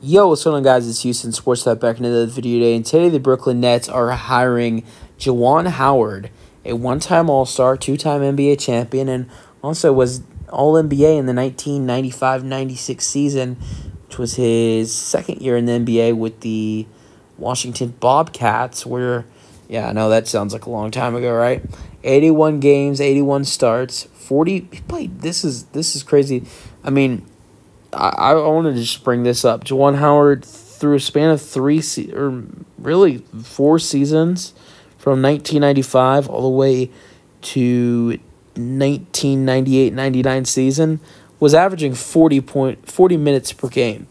Yo, what's going on, guys? It's Houston Sports Lab back in another video today, and today the Brooklyn Nets are hiring Juwan Howard, a one-time All-Star, two-time NBA champion, and also was All-NBA in the 1995-96 season, which was his second year in the NBA with the Washington Bobcats, where, yeah, I know that sounds like a long time ago, right? 81 games, 81 starts, 40, he played, this is crazy. I mean, I wanted to just bring this up. Juwan Howard, through a span of four seasons, from 1995 all the way to 1998-99 season, was averaging 40 minutes per game.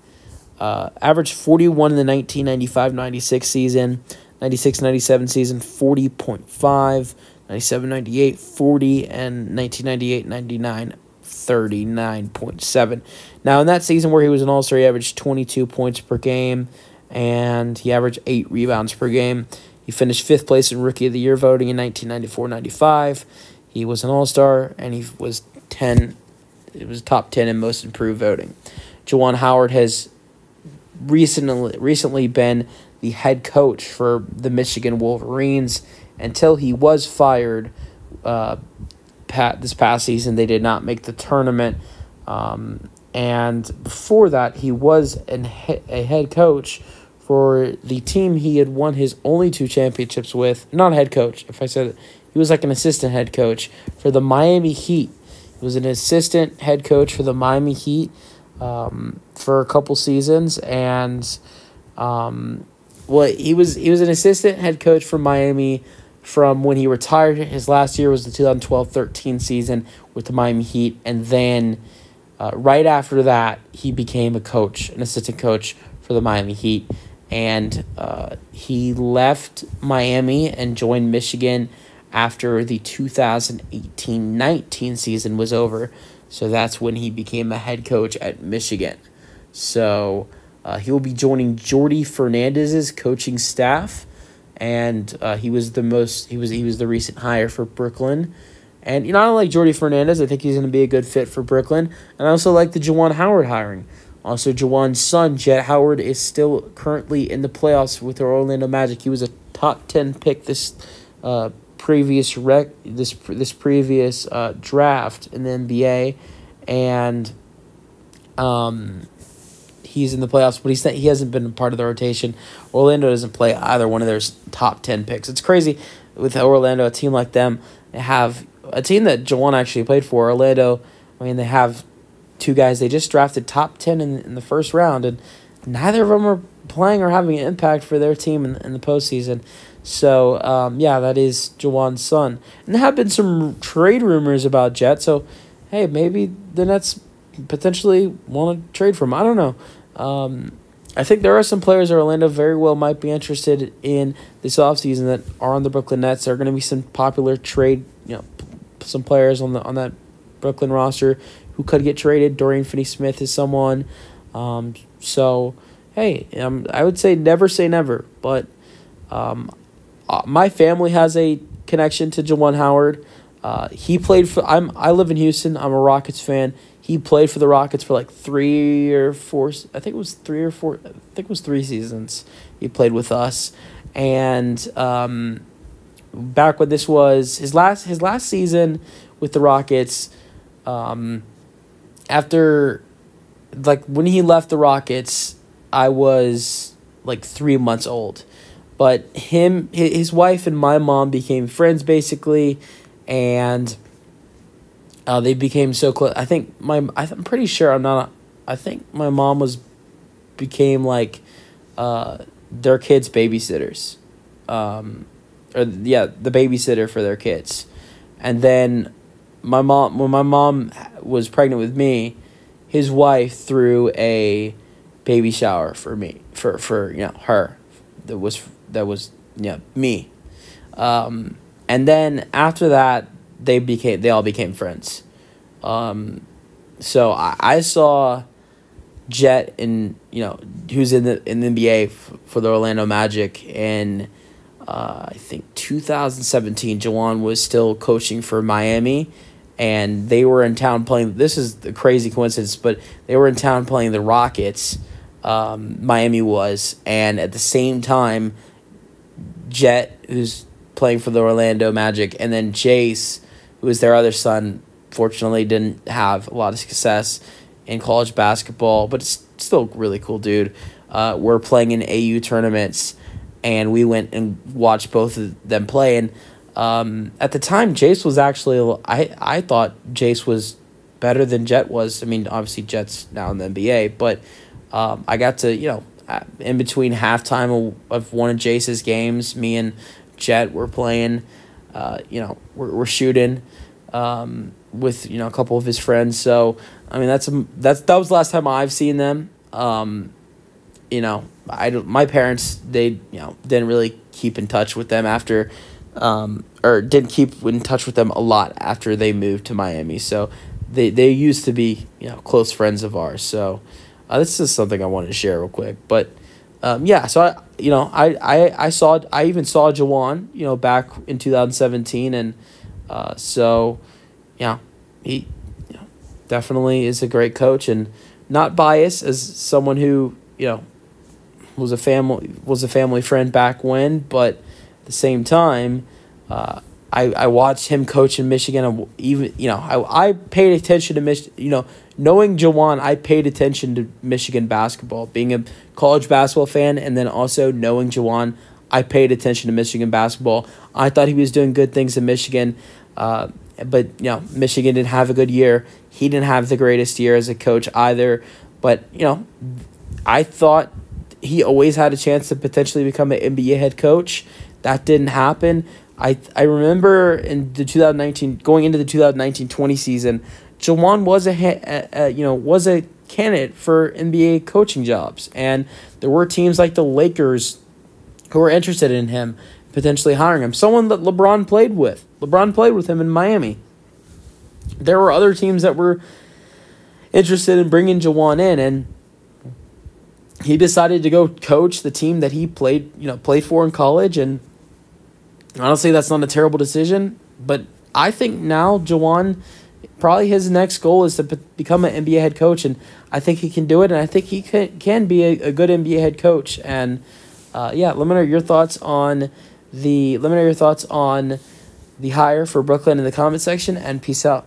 Averaged 41 in the 1995-96 season, 96-97 season, 40.5, 97-98, 40, and 1998-99, 39.7. Now, in that season where he was an All-Star, he averaged 22 points per game, and he averaged 8 rebounds per game. He finished 5th place in Rookie of the Year voting in 1994-95. He was an All-Star, and he was top 10 in Most Improved voting. Juwan Howard has recently been the head coach for the Michigan Wolverines until he was fired this past season. They did not make the tournament. And before that, he was a head coach for the team he had won his only 2 championships with. Not a head coach, if I said it. He was like an assistant head coach for the Miami Heat. He was an assistant head coach for the Miami Heat for a couple seasons. And, he was an assistant head coach for Miami from when he retired. His last year was the 2012-13 season with the Miami Heat, and then right after that, he became an assistant coach for the Miami Heat, and he left Miami and joined Michigan after the 2018-19 season was over. So that's when he became a head coach at Michigan. So he will be joining Jordi Fernandez's coaching staff, and he was the recent hire for Brooklyn. And, I like Jordi Fernandez. I think he's going to be a good fit for Brooklyn. And I also like the Juwan Howard hiring. Also, Juwan's son, Jet Howard, is still currently in the playoffs with the Orlando Magic. He was a top 10 pick this previous draft in the NBA. And he's in the playoffs, but he hasn't been a part of the rotation. Orlando doesn't play either one of their top 10 picks. It's crazy with Orlando, a team like them. They have a team that Juwan actually played for, Orlando. I mean, they have 2 guys they just drafted top 10 in the first round, and neither of them are playing or having an impact for their team in the postseason. So, that is Juwan's son. And there have been some trade rumors about Jet, so, hey, maybe the Nets potentially want to trade for him. I don't know. I think there are some players that Orlando very well might be interested in this offseason that are on the Brooklyn Nets. There are going to be some popular trade, some players on that Brooklyn roster who could get traded. Dorian Finney-Smith is someone. So, hey, I would say never, but my family has a connection to Juwan Howard. He played for. I live in Houston. I'm a Rockets fan. He played for the Rockets for like 3 or 4. I think it was 3 or 4. I think it was 3 seasons. He played with us, and back when this was his last season with the Rockets, after when he left the Rockets, I was like 3 months old, but his wife and my mom became friends basically, and they became so close. I think I'm pretty sure I think my mom became like their kids' babysitters, the babysitter for their kids. And then when my mom was pregnant with me, his wife threw a baby shower for me, for her. That was me. And then after that, they all became friends. So I saw Jet who's in the NBA for the Orlando Magic in I think 2017. Juwan was still coaching for Miami, and they were in town playing. This is a crazy coincidence, but they were in town playing the Rockets Miami was. And at the same time, Jet, who's playing for the Orlando Magic, and then Jace, who is their other son, fortunately didn't have a lot of success in college basketball, but it's still a really cool dude. We're playing in AU tournaments, and we went and watched both of them play. And at the time, Jace was actually, I thought Jace was better than Jet was. I mean, obviously Jet's now in the NBA, but I got to, in between halftime of one of Jace's games, me and Jet were playing, we're shooting with, a couple of his friends. So, I mean, that was the last time I've seen them. My parents, they, didn't really keep in touch with them after, or didn't keep in touch with them a lot after they moved to Miami. So they used to be, close friends of ours. So this is something I wanted to share real quick. But so I even saw Juwan, back in 2017, and he definitely is a great coach, and not biased as someone who was a family friend back when, but at the same time, I watched him coach in Michigan. And even I paid attention to knowing Juwan, I paid attention to Michigan basketball. Being a college basketball fan, and then also knowing Juwan, I paid attention to Michigan basketball. I thought he was doing good things in Michigan, but Michigan didn't have a good year. He didn't have the greatest year as a coach either. But I thought he always had a chance to potentially become an NBA head coach. That didn't happen. I remember in the 2019-20 season, Juwan was a candidate for NBA coaching jobs, and there were teams like the Lakers who were interested in him, potentially hiring him. Someone that LeBron played with. LeBron played with him in Miami. There were other teams that were interested in bringing Juwan in, and he decided to go coach the team that he played for in college. And honestly, that's not a terrible decision. But I think now Juwan, probably his next goal is to become an NBA head coach, and I think he can do it, and I think he can be a good NBA head coach. And let me know your thoughts on the hire for Brooklyn in the comment section, and peace out.